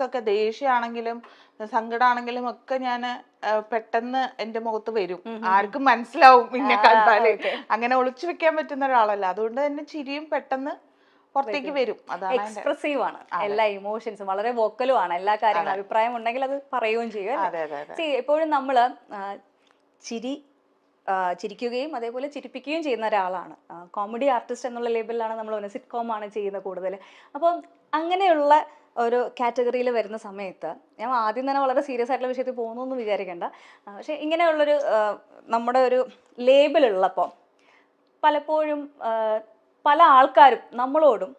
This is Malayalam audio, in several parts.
ഒക്കെ ദേഷ്യമാണെങ്കിലും സങ്കടമാണെങ്കിലും ഒക്കെ ഞാൻ പെട്ടെന്ന് എന്റെ മുഖത്ത് വരും. ആർക്കും മനസ്സിലാവും പിന്നെ കണ്ടാല്. അങ്ങനെ ഒളിച്ചു വെക്കാൻ പറ്റുന്ന ഒരാളല്ല. അതുകൊണ്ട് തന്നെ ചിരിയും പെട്ടെന്ന് പുറത്തേക്ക് വരും. അതാണ് എക്സ്പ്രസീവ് ആണ്, എല്ലാ ഇമോഷൻസും വളരെ വോക്കലും ആണ്, എല്ലാ കാര്യങ്ങളും അഭിപ്രായം ഉണ്ടെങ്കിൽ അത് പറയുകയും ചെയ്യും. എപ്പോഴും നമ്മള് ചിരി ചിരിക്കുകയും അതേപോലെ ചിരിപ്പിക്കുകയും ചെയ്യുന്ന ഒരാളാണ്. കോമഡി ആർട്ടിസ്റ്റ് എന്നുള്ള ലേബലിലാണ് നമ്മൾ സിറ്റ്കോം ആണ് ചെയ്യുന്നത് കൂടുതൽ. അപ്പം അങ്ങനെയുള്ള ഒരു കാറ്റഗറിയിൽ വരുന്ന സമയത്ത് ഞാൻ ആദ്യം തന്നെ വളരെ സീരിയസ് ആയിട്ടുള്ള വിഷയത്തിൽ പോകുന്നു എന്ന് വിചാരിക്കേണ്ട. പക്ഷെ ഇങ്ങനെയുള്ളൊരു നമ്മുടെ ഒരു ലേബിളുള്ളപ്പോൾ പലപ്പോഴും പല ആൾക്കാരും നമ്മളോടും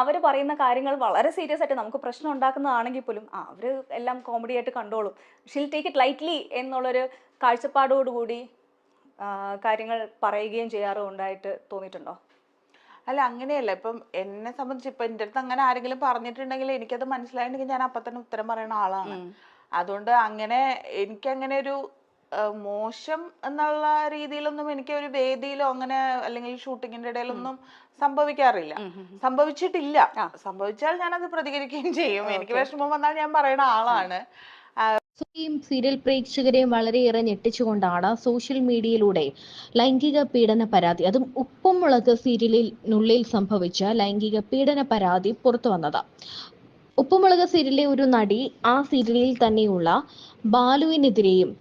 അവർ പറയുന്ന കാര്യങ്ങൾ വളരെ സീരിയസ് ആയിട്ട് നമുക്ക് പ്രശ്നം ഉണ്ടാക്കുന്നതാണെങ്കിൽ പോലും അവർ എല്ലാം കോമഡി ആയിട്ട് കണ്ടോളും, ഷിൽ ടേക്ക് ഇറ്റ് ലൈറ്റ്ലി എന്നുള്ളൊരു കാഴ്ചപ്പാടോടുകൂടി കാര്യങ്ങൾ പറയുകയും ചെയ്യാറും ഉണ്ടായിട്ട് തോന്നിയിട്ടുണ്ടോ? അല്ല, അങ്ങനെയല്ല. ഇപ്പം എന്നെ സംബന്ധിച്ച് ഇപ്പൊ എൻ്റെ അടുത്ത് അങ്ങനെ ആരെങ്കിലും പറഞ്ഞിട്ടുണ്ടെങ്കിൽ എനിക്കത് മനസ്സിലായിട്ടുണ്ടെങ്കിൽ ഞാൻ അപ്പൊ തന്നെ ഉത്തരം പറയുന്ന ആളാണ്. അതുകൊണ്ട് അങ്ങനെ എനിക്കങ്ങനെ ഒരു മോശം എന്നുള്ള രീതിയിലൊന്നും എനിക്ക് ഒരു വേദിയിലോ അങ്ങനെ അല്ലെങ്കിൽ ഷൂട്ടിങ്ങിന്റെ ഇടയിലൊന്നും സംഭവിക്കാറില്ല, സംഭവിച്ചിട്ടില്ല. സംഭവിച്ചാൽ ഞാനത് പ്രതികരിക്കുകയും ചെയ്യും. എനിക്ക് വിഷമം വന്നാൽ ഞാൻ പറയുന്ന ആളാണ്. സീരിയൽ പ്രേക്ഷകരെയും വളരെയേറെ ഞെട്ടിച്ചുകൊണ്ടാണ് സോഷ്യൽ മീഡിയയിലൂടെ ലൈംഗിക പീഡന പരാതി, അതും ഉപ്പും മുളക് സീരിയലിനുള്ളിൽ സംഭവിച്ച ലൈംഗിക പീഡന പരാതി പുറത്തു വന്നത്. ഉപ്പുമുളക് സീരിയലിലെ ഒരു നടി ആ സീരിയലിൽ തന്നെയുള്ള ബാലുവിനെതിരെയും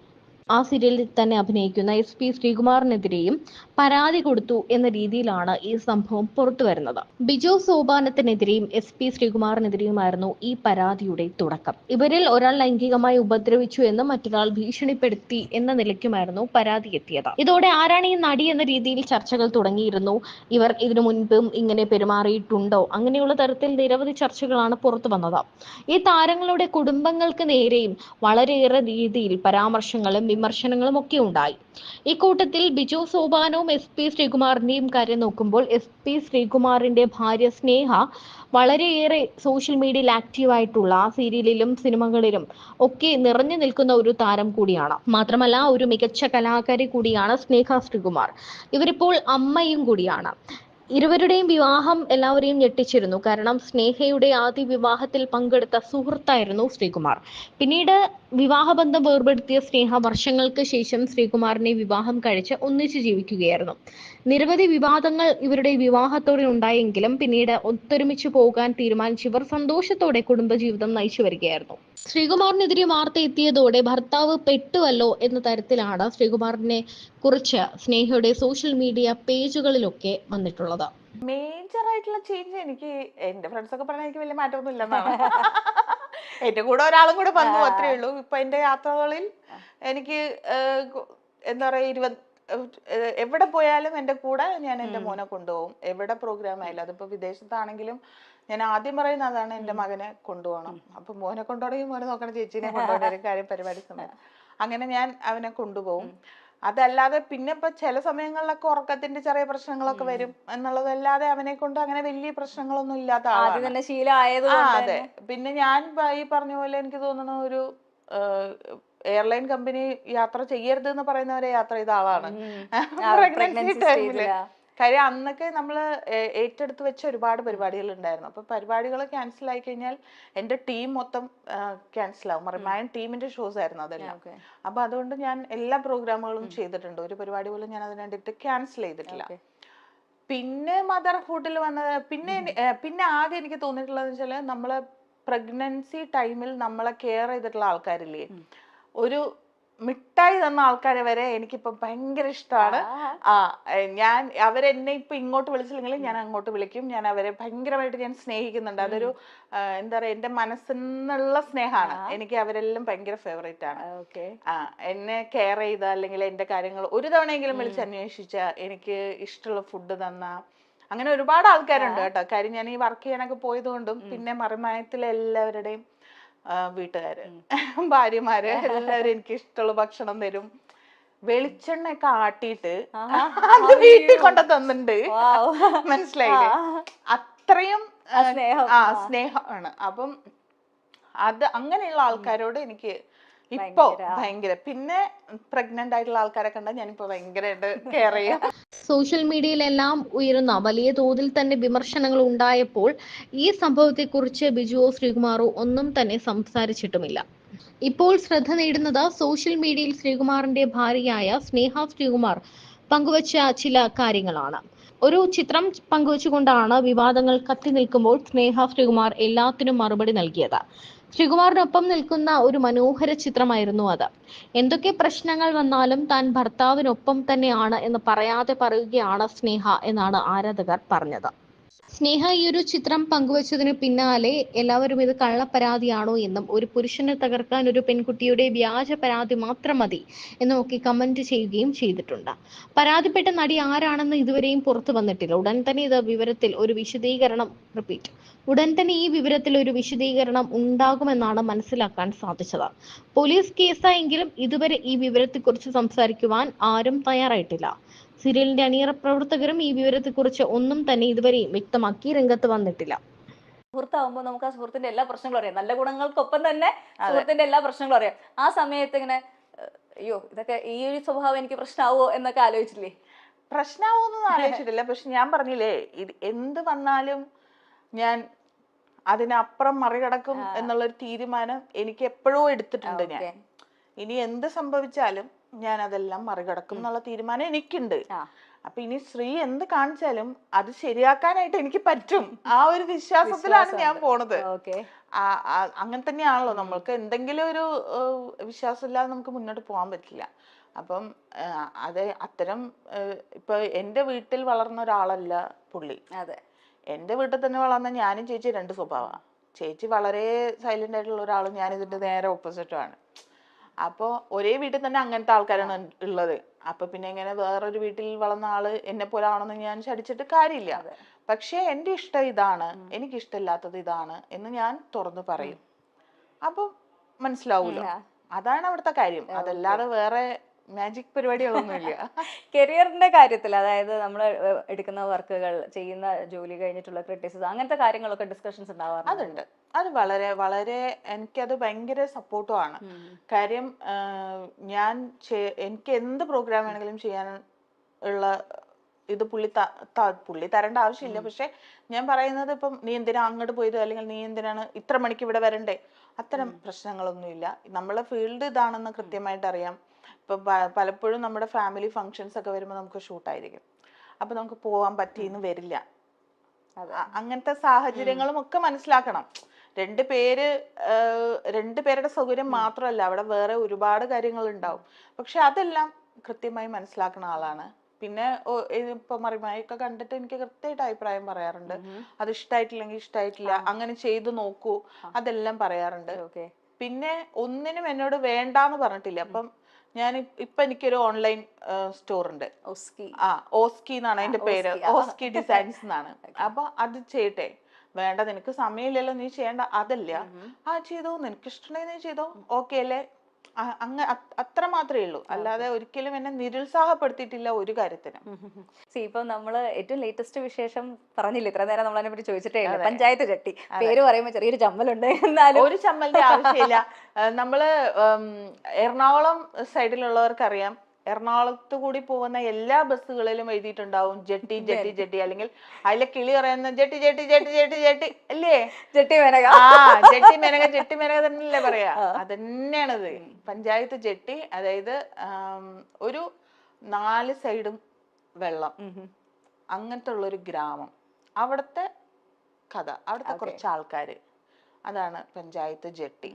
ആ സീരിയലിൽ തന്നെ അഭിനയിക്കുന്ന SP ശ്രീകുമാറിനെതിരെയും പരാതി കൊടുത്തു എന്ന രീതിയിലാണ് ഈ സംഭവം പുറത്തു വരുന്നത്. ബിജു സോപാനത്തിനെതിരെയും SP ശ്രീകുമാറിനെതിരെയുമായിരുന്നു ഈ പരാതിയുടെ തുടക്കം. ഇവരിൽ ഒരാൾ ലൈംഗികമായി ഉപദ്രവിച്ചു എന്ന് മറ്റൊരാൾ ഭീഷണിപ്പെടുത്തി എന്ന നിലയ്ക്കുമായിരുന്നു പരാതി എത്തിയത്. ഇതോടെ ആരാണ് ഈ നടി എന്ന രീതിയിൽ ചർച്ചകൾ തുടങ്ങിയിരുന്നു. ഇവർ ഇതിനു മുൻപും ഇങ്ങനെ പെരുമാറിയിട്ടുണ്ടോ, അങ്ങനെയുള്ള തരത്തിൽ നിരവധി ചർച്ചകളാണ് പുറത്തു വന്നത്. ഈ താരങ്ങളുടെ കുടുംബങ്ങൾക്ക് നേരെയും വളരെയേറെ രീതിയിൽ പരാമർശങ്ങളും വിമർശനങ്ങളും ഒക്കെ ഉണ്ടായി. ഇക്കൂട്ടത്തിൽ ബിജു സോപാനവും SP ശ്രീകുമാറിന്റെയും കാര്യം നോക്കുമ്പോൾ SP ശ്രീകുമാറിന്റെ ഭാര്യ സ്നേഹ വളരെയേറെ സോഷ്യൽ മീഡിയയിൽ ആക്റ്റീവായിട്ടുള്ള സീരിയലിലും സിനിമകളിലും ഒക്കെ നിറഞ്ഞു നിൽക്കുന്ന ഒരു താരം കൂടിയാണ്. മാത്രമല്ല ഒരു മികച്ച കലാകാരി കൂടിയാണ് സ്നേഹ ശ്രീകുമാർ. ഇവരിപ്പോൾ അമ്മയും കൂടിയാണ്. ഇരുവരുടെയും വിവാഹം എല്ലാവരെയും ഞെട്ടിച്ചിരുന്നു. കാരണം സ്നേഹയുടെ ആദ്യ വിവാഹത്തിൽ പങ്കെടുത്ത സുഹൃത്തായിരുന്നു ശ്രീകുമാർ. പിന്നീട് വിവാഹബന്ധം വേർപെടുത്തിയ സ്നേഹ വർഷങ്ങൾക്ക് ശേഷം ശ്രീകുമാറിനെ വിവാഹം കഴിച്ച് ഒന്നിച്ചു ജീവിക്കുകയായിരുന്നു. നിരവധി വിവാദങ്ങൾ ഇവരുടെ വിവാഹത്തോടെ ഉണ്ടായെങ്കിലും പിന്നീട് ഒത്തൊരുമിച്ച് പോകാൻ തീരുമാനിച്ച് ഇവർ സന്തോഷത്തോടെ കുടുംബജീവിതം നയിച്ചു വരികയായിരുന്നു. ശ്രീകുമാറിനെതിരെ വാർത്ത എത്തിയതോടെ ഭർത്താവ് പെട്ടുവല്ലോ എന്ന തരത്തിലാണ് ശ്രീകുമാറിനെ കുറിച്ച് സ്നേഹയുടെ സോഷ്യൽ മീഡിയ പേജുകളിലൊക്കെ വന്നിട്ടുള്ളത്. മേജർ ആയിട്ടുള്ള ചേഞ്ച് എനിക്ക് എന്റെ ഫ്രണ്ട്സ് ഒക്കെ പറഞ്ഞാൽ എനിക്ക് വലിയ മാറ്റമൊന്നും ഇല്ലെന്നാണ്. എന്റെ കൂടെ ഒരാളും കൂടെ വന്നു, അത്രേ ഉള്ളൂ. ഇപ്പൊ എന്റെ യാത്രകളിൽ എനിക്ക് എന്താ പറയാ എവിടെ പോയാലും എന്റെ കൂടെ ഞാൻ എന്റെ മോനെ കൊണ്ടുപോകും. എവിടെ പ്രോഗ്രാം ആയാലും, അതിപ്പോ വിദേശത്താണെങ്കിലും ഞാൻ ആദ്യം പറയുന്ന അതാണ്, എന്റെ മകനെ കൊണ്ടുപോകണം. അപ്പൊ മോനെ കൊണ്ടുപോകണമെങ്കിൽ മോനെ നോക്കണം, ചേച്ചീനെ കൊണ്ടുപോകണ ഒരു കാര്യം പരിപാടി സമയം അങ്ങനെ ഞാൻ അവനെ കൊണ്ടുപോകും. അതല്ലാതെ പിന്നെ ഇപ്പൊ ചില സമയങ്ങളിലൊക്കെ ഉറക്കത്തിന്റെ ചെറിയ പ്രശ്നങ്ങളൊക്കെ വരും എന്നുള്ളതല്ലാതെ അവനെ കൊണ്ട് അങ്ങനെ വലിയ പ്രശ്നങ്ങളൊന്നും ഇല്ലാത്ത ആളാണ്. അതെ. പിന്നെ ഞാൻ ഈ പറഞ്ഞ പോലെ എനിക്ക് തോന്നുന്ന ഒരു എയർലൈൻ കമ്പനി യാത്ര ചെയ്യരുത് എന്ന് പറയുന്നവരെ യാത്ര ചെയ്ത ആളാണ് പ്രഗ്നൻസി ടൈമില്. കാര്യം അന്നൊക്കെ നമ്മള് ഏറ്റെടുത്ത് വെച്ച ഒരുപാട് പരിപാടികൾ ഉണ്ടായിരുന്നു. അപ്പൊ പരിപാടികൾ ക്യാൻസൽ ആയി കഴിഞ്ഞാൽ എന്റെ ടീം മൊത്തം ക്യാൻസൽ ആവും. മറിമായൻ ടീമിന്റെ ഷോസ് ആയിരുന്നു അതെല്ലാം. അപ്പൊ അതുകൊണ്ട് ഞാൻ എല്ലാ പ്രോഗ്രാമുകളും ചെയ്തിട്ടുണ്ട്. ഒരു പരിപാടി പോലും ഞാൻ അതിന് വേണ്ടിയിട്ട് ക്യാൻസൽ ചെയ്തിട്ടില്ല. പിന്നെ മദർഹുഡിൽ വന്നത് പിന്നെ ആകെ എനിക്ക് തോന്നിയിട്ടുള്ളത് വെച്ചാല് നമ്മളെ പ്രഗ്നൻസി ടൈമിൽ നമ്മളെ കെയർ ചെയ്തിട്ടുള്ള ആൾക്കാരില്ലേ, ഒരു മിഠായി തന്ന ആൾക്കാരെ വരെ എനിക്കിപ്പോ ഭയങ്കര ഇഷ്ടമാണ്. ഞാൻ അവരെന്നെ ഇപ്പൊ ഇങ്ങോട്ട് വിളിച്ചില്ലെങ്കിലും ഞാൻ അങ്ങോട്ട് വിളിക്കും. ഞാൻ അവരെ ഭയങ്കരമായിട്ട് ഞാൻ സ്നേഹിക്കുന്നുണ്ട്. അതൊരു എന്താ പറയാ, എന്റെ മനസ്സിന്നുള്ള സ്നേഹമാണ്. എനിക്ക് അവരെല്ലാം ഭയങ്കര ഫേവറേറ്റ് ആണ്. എന്നെ കെയർ ചെയ്ത അല്ലെങ്കിൽ എന്റെ കാര്യങ്ങൾ ഒരു തവണയെങ്കിലും വിളിച്ച് അന്വേഷിച്ച, എനിക്ക് ഇഷ്ടമുള്ള ഫുഡ് തന്ന, അങ്ങനെ ഒരുപാട് ആൾക്കാരുണ്ട് കേട്ടോ. കാര്യം ഞാൻ ഈ വർക്ക് ചെയ്യാനൊക്കെ പോയത് കൊണ്ടും പിന്നെ മറിമായത്തിലെ എല്ലാവരുടെയും വീട്ടുകാര്, ഭാര്യമാര് എല്ലാവരും എനിക്ക് ഇഷ്ടമുള്ള ഭക്ഷണം തരും. വെളിച്ചെണ്ണയൊക്കെ ആട്ടിയിട്ട് അത് വീട്ടിൽ കൊണ്ടു തന്നിട്ടുണ്ട്. മനസ്സിലായില്ലേ? അത്രയും സ്നേഹമാണ്. അപ്പം അത് അങ്ങനെയുള്ള ആൾക്കാരോട് എനിക്ക് ഇപ്പൊ ഭയങ്കര. പിന്നെ പ്രഗ്നന്റ് ആയിട്ടുള്ള ആൾക്കാരെ കണ്ടാൽ ഞാനിപ്പോ ഭയങ്കരമായിട്ട് കെയർ ചെയ്യാം. സോഷ്യൽ മീഡിയയിലെല്ലാം ഉയരുന്ന വലിയ തോതിൽ തന്നെ വിമർശനങ്ങൾ ഉണ്ടായപ്പോൾ ഈ സംഭവത്തെക്കുറിച്ച് ബിജുവോ ശ്രീകുമാറോ ഒന്നും തന്നെ സംസാരിച്ചിട്ടുമില്ല. ഇപ്പോൾ ശ്രദ്ധ നേടുന്നത് സോഷ്യൽ മീഡിയയിൽ ശ്രീകുമാറിന്റെ ഭാര്യയായ സ്നേഹ ശ്രീകുമാർ പങ്കുവച്ച ചില കാര്യങ്ങളാണ്. ഒരു ചിത്രം പങ്കുവച്ചുകൊണ്ടാണ് വിവാദങ്ങൾ കത്തി നിൽക്കുമ്പോൾ സ്നേഹ ശ്രീകുമാർ എല്ലാത്തിനും മറുപടി നൽകിയത്. ശ്രീകുമാറിനൊപ്പം നിൽക്കുന്ന ഒരു മനോഹര ചിത്രമായിരുന്നു അത്. എന്തൊക്കെ പ്രശ്നങ്ങൾ വന്നാലും താൻ ഭർത്താവിനൊപ്പം തന്നെയാണ് എന്ന് പറയാതെ പറയുകയാണ് സ്നേഹ എന്നാണ് ആരാധകർ പറഞ്ഞത്. സ്നേഹ ഈ ഒരു ചിത്രം പങ്കുവച്ചതിന് പിന്നാലെ എല്ലാവരും ഇത് കള്ളപ്പരാതിയാണോ എന്നും ഒരു പുരുഷനെ തകർക്കാൻ ഒരു പെൺകുട്ടിയുടെ വ്യാജ പരാതി മാത്രം മതി എന്നൊക്കെ കമന്റ് ചെയ്യുകയും ചെയ്തിട്ടുണ്ട്. പരാതിപ്പെട്ട നടി ആരാണെന്ന് ഇതുവരെയും പുറത്തു വന്നിട്ടില്ല. ഉടൻ തന്നെ ഈ വിവരത്തിൽ ഒരു വിശദീകരണം ഉണ്ടാകുമെന്നാണ് മനസ്സിലാക്കാൻ സാധിച്ചത്. പോലീസ് കേസായെങ്കിലും ഇതുവരെ ഈ വിവരത്തെക്കുറിച്ച് സംസാരിക്കുവാൻ ആരും തയ്യാറായിട്ടില്ല. സീരിയലിന്റെ അണിയറ പ്രവർത്തകരും ഈ വിവരത്തെക്കുറിച്ച് ഒന്നും തന്നെ ഇതുവരെയും വ്യക്തമാക്കി രംഗത്ത് വന്നിട്ടില്ല. സുഹൃത്താവുമ്പോൾ നമുക്ക് ആ സുഹൃത്തിന്റെ എല്ലാ പ്രശ്നങ്ങളും അറിയാം. നല്ല ഗുണങ്ങൾക്കൊപ്പം തന്നെ സുഹൃത്തിന്റെ എല്ലാ പ്രശ്നങ്ങളും അറിയാം. ആ സമയത്ത് ഇങ്ങനെ അയ്യോ ഇതൊക്കെ ഈ ഒരു സ്വഭാവം എനിക്ക് പ്രശ്നമാവോ എന്നൊക്കെ ആലോചിച്ചില്ലേ? പ്രശ്നമാവോന്നൊന്നും ആലോചിച്ചിട്ടില്ല. പക്ഷെ ഞാൻ പറഞ്ഞില്ലേ, ഇത് എന്ത് വന്നാലും ഞാൻ അതിനപ്പുറം മറികടക്കും എന്നുള്ളൊരു തീരുമാനം എനിക്ക് എപ്പോഴോ എടുത്തിട്ടുണ്ട്. ഞാൻ ഇനി എന്ത് സംഭവിച്ചാലും ഞാൻ അതെല്ലാം മറികടക്കും എന്നുള്ള തീരുമാനം എനിക്കുണ്ട്. അപ്പൊ ഇനി ശ്രീ എന്ത് കാണിച്ചാലും അത് ശരിയാക്കാനായിട്ട് എനിക്ക് പറ്റും. ആ ഒരു വിശ്വാസത്തിലാണ് ഞാൻ പോണത്. അങ്ങനെ തന്നെയാണല്ലോ, നമ്മൾക്ക് എന്തെങ്കിലും ഒരു വിശ്വാസം ഇല്ലാതെ നമുക്ക് മുന്നോട്ട് പോകാൻ പറ്റില്ല. അപ്പം അത് അത്തരം ഇപ്പൊ എന്റെ വീട്ടിൽ വളർന്ന ഒരാളല്ല പുള്ളി. എന്റെ വീട്ടിൽ തന്നെ വളർന്ന ഞാനും ചേച്ചി രണ്ട് സ്വഭാവമാണ്. ചേച്ചി വളരെ സൈലന്റ് ആയിട്ടുള്ള ഒരാളും ഞാൻ ഇതിന്റെ നേരെ ഓപ്പോസിറ്റുമാണ്. അപ്പോൾ ഒരേ വീട്ടിൽ തന്നെ അങ്ങനത്തെ ആൾക്കാരാണ് ഉള്ളത്. അപ്പൊ പിന്നെ ഇങ്ങനെ വേറൊരു വീട്ടിൽ വളർന്ന ആള് എന്നെ പോലെ ആണെന്ന് ഞാൻ ശടിച്ചിട്ട് കാര്യമില്ല. പക്ഷെ എന്റെ ഇഷ്ടം ഇതാണ്, എനിക്കിഷ്ടമില്ലാത്തത് ഇതാണ് എന്ന് ഞാൻ തുറന്നു പറയും. അപ്പൊ മനസ്സിലാവൂലോ. അതാണ് അവിടുത്തെ കാര്യം. അതല്ലാതെ വേറെ മാജിക് പരിപാടികളൊന്നുമില്ല. കരിയറിന്റെ കാര്യത്തിൽ, അതായത് നമ്മൾ എടുക്കുന്ന വർക്കുകൾ, ചെയ്യുന്ന ജോലി കഴിഞ്ഞിട്ടുള്ള ക്രിറ്റിസിസം, അങ്ങനത്തെ കാര്യങ്ങളൊക്കെ ഡിസ്കഷൻസ് ഉണ്ടാവാറുണ്ട്? അതുണ്ട്. അത് വളരെ വളരെ എനിക്കത് ഭയങ്കര സപ്പോർട്ടുമാണ്. കാര്യം എനിക്ക് എന്ത് പ്രോഗ്രാം വേണമെങ്കിലും ചെയ്യാൻ ഉള്ള ഇത് പുള്ളി തരേണ്ട ആവശ്യമില്ല. പക്ഷെ ഞാൻ പറയുന്നത്, ഇപ്പം നീ എന്തിനാ അങ്ങോട്ട് പോയത്, അല്ലെങ്കിൽ നീ എന്തിനാണ് ഇത്ര മണിക്ക് ഇവിടെ വരണ്ടേ, അത്തരം പ്രശ്നങ്ങളൊന്നുമില്ല. നമ്മളെ ഫീൽഡ് ഇതാണെന്ന് കൃത്യമായിട്ട് അറിയാം. ഇപ്പൊ പലപ്പോഴും നമ്മുടെ ഫാമിലി ഫങ്ഷൻസ് ഒക്കെ വരുമ്പോൾ നമുക്ക് ഷൂട്ടായിരിക്കും. അപ്പൊ നമുക്ക് പോകാൻ പറ്റിയെന്ന് വരില്ല. അങ്ങനത്തെ സാഹചര്യങ്ങളും ഒക്കെ മനസ്സിലാക്കണം. രണ്ടുപേരുടെ സൗകര്യം മാത്രമല്ല, അവിടെ വേറെ ഒരുപാട് കാര്യങ്ങൾ ഉണ്ടാവും. പക്ഷെ അതെല്ലാം കൃത്യമായി മനസ്സിലാക്കുന്ന ആളാണ്. പിന്നെ ഇപ്പൊ മറിമായൊക്കെ കണ്ടിട്ട് എനിക്ക് കൃത്യമായിട്ട് അഭിപ്രായം പറയാറുണ്ട്. അത് ഇഷ്ടമായിട്ടില്ലെങ്കിൽ ഇഷ്ടമായിട്ടില്ല, അങ്ങനെ ചെയ്തു നോക്കൂ, അതെല്ലാം പറയാറുണ്ട്. പിന്നെ ഒന്നിനും എന്നോട് വേണ്ടാന്ന് പറഞ്ഞിട്ടില്ല. അപ്പം ഞാൻ ഇപ്പൊ എനിക്കൊരു ഓൺലൈൻ സ്റ്റോർ ഉണ്ട്. ഓസ്കി എന്നാണ് അതിന്റെ പേര്. ഓസ്കി ഡിസൈൻസ് എന്നാണ്. അപ്പൊ അത് ചെയ്യട്ടെ, വേണ്ട നിനക്ക് സമയമില്ലല്ലോ, നീ ചെയ്യണ്ട, അതല്ല. ചെയ്തോ, നിനക്ക് ഇഷ്ടമുണ്ടെങ്കിൽ നീ ചെയ്തോ, ഓക്കെ അല്ലേ, അത്ര മാത്രമേ ഉള്ളൂ. അല്ലാതെ ഒരിക്കലും എന്നെ നിരുത്സാഹപ്പെടുത്തിയിട്ടില്ല ഒരു കാര്യത്തിനും. ഇപ്പൊ നമ്മള് ഏറ്റവും ലേറ്റസ്റ്റ് വിശേഷം പറഞ്ഞില്ല, ഇത്ര നേരം നമ്മളതിനെ പറ്റി ചോദിച്ചിട്ടേ ഇല്ല. പഞ്ചായത്ത് ചട്ടി പേര് പറയുമ്പോ ചെറിയൊരു ചമ്മലുണ്ട്. എന്നാലും ഒരു ചമ്മലിന്റെ ആവശ്യമില്ല. നമ്മള് എറണാകുളം സൈഡിലുള്ളവർക്കറിയാം, എറണാകുളത്ത് കൂടി പോകുന്ന എല്ലാ ബസ്സുകളിലും എഴുതിയിട്ടുണ്ടാവും ജെട്ടി ജെട്ടി ജെട്ടി, അല്ലെങ്കിൽ അതിലെ കിളി പറയുന്ന jetty jetty jetty jetty jetty അല്ലേ, jetty Menaka. Jetty Menaka, jetty Menaka തന്നെയല്ലേ പറയാ. അതന്നെയാണത് പഞ്ചായത്ത് ജെട്ടി. അതായത് ഒരു 4 സൈഡും വെള്ളം, അങ്ങനത്തെ ഉള്ളൊരു ഗ്രാമം. അവിടുത്തെ കഥ, അവിടുത്തെ കുറച്ച് ആൾക്കാര്, അതാണ് പഞ്ചായത്ത് ജെട്ടി.